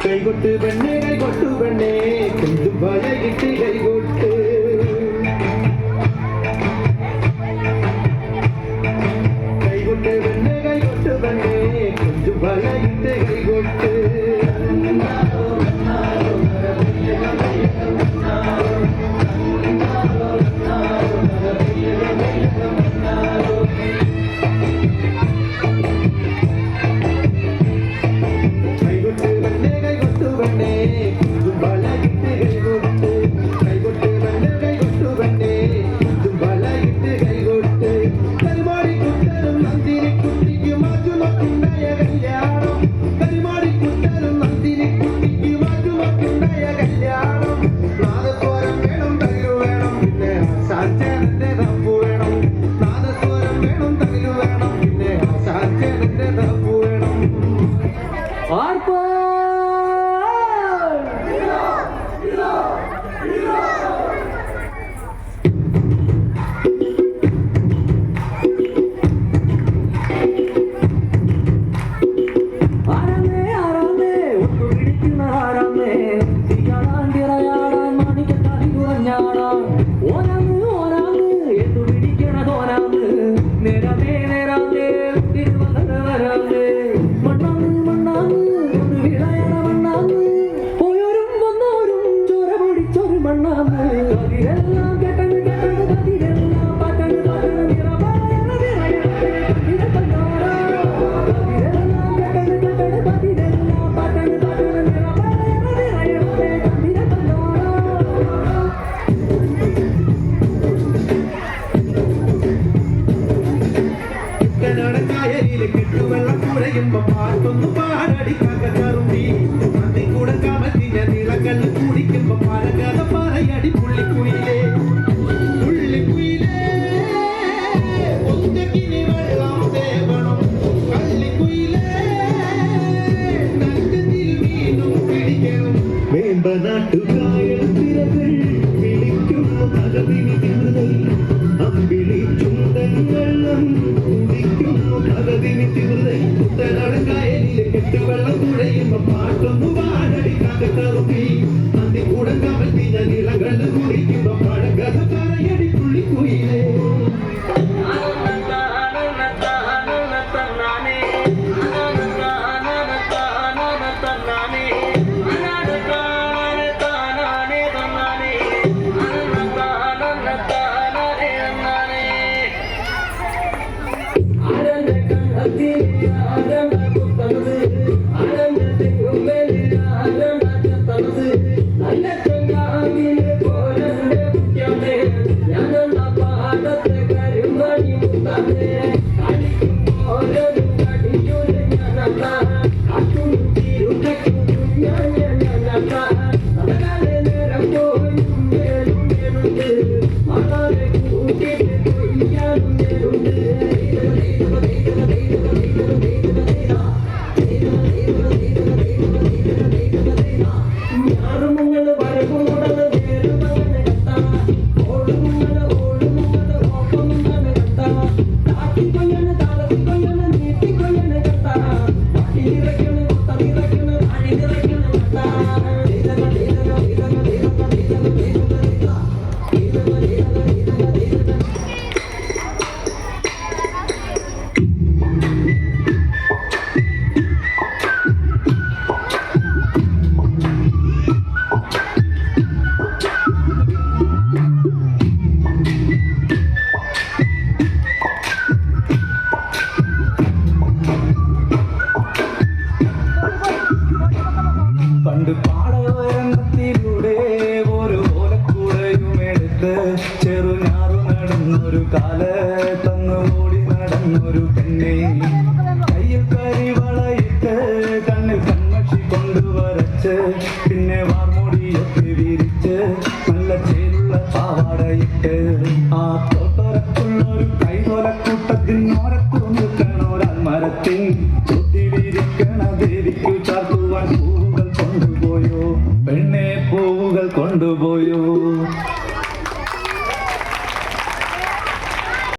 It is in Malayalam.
കൈകൊട്ട് പെണ്ണേ കൈകൊട്ടു പെണ്ണേ കൊഞ്ചും വലയിട്ട് കൈകൊട്ട് കൈകൊട്ട് പെണ്ണേ കൈകൊട്ടു പെണ്ണേ കൊഞ്ചും വലയിട്ട് കൈകൊട്ട് പാട്ടൊന്നു പാടടിക്കാറുണ്ടി അതി കൂടെ കമത്തിഞ്ഞ നിളകൾ കുടിക്കുമ്പോ പരകഥ പറയടി പുള്ളിക്കുയിലേ പുള്ളിക്കുയിലേ ഒറ്റക്കിനി വെള്ളം തേവണം കള്ളിക്കുയിലേ നഗതിൽ വീണ്ടും പിടിക്കണം വേമ്പനാട്ടുകായൽ തിരകൾ വിളിക്കുന്നു തകതിനി തിരുതൽ അമ്പിളി ചുണ്ടൻ വെള്ളം കുടിക്കുന്നു തകതിനി തിരുതൽ കുട്ടനാടൻകായലിലെ കെട്ടുവെള്ളം കുഴയുമ്പോ പാട്ടൊന്നു പാടടിക്കാതെ കറുത്തി അതി കൂടെ കമത്തി ഞാൻ ഇളകൾ കുടിക്കുമ്പോ പഴകഥ പറയടി പുള്ളിക്കുയിലേ പണ്ട് പാടവരത്തിലൂടെ ഒരു ഓലക്കൂടയുമെടുത്ത് ചെറുഞാറു നടന്നൊരു കാലത്തന്ന് ഓടി നടന്നൊരു പെണ്ണെ കയ്യിൽ കരിവളയിട്ട് കണ്ണിൽ കൺമഷി കൊണ്ടുവരച്ച് പിന്നെ വാർമൂടിയൊക്കെ വിരിച്ച് നല്ല ചേരുള്ള പാവാടയിട്ട് ആ തോട്ടൊരക്കുള്ളൊരു കൈതൊലക്കൂട്ടത്തിനോരത്തു നിൽക്കണോരാൽ മരത്തിൻ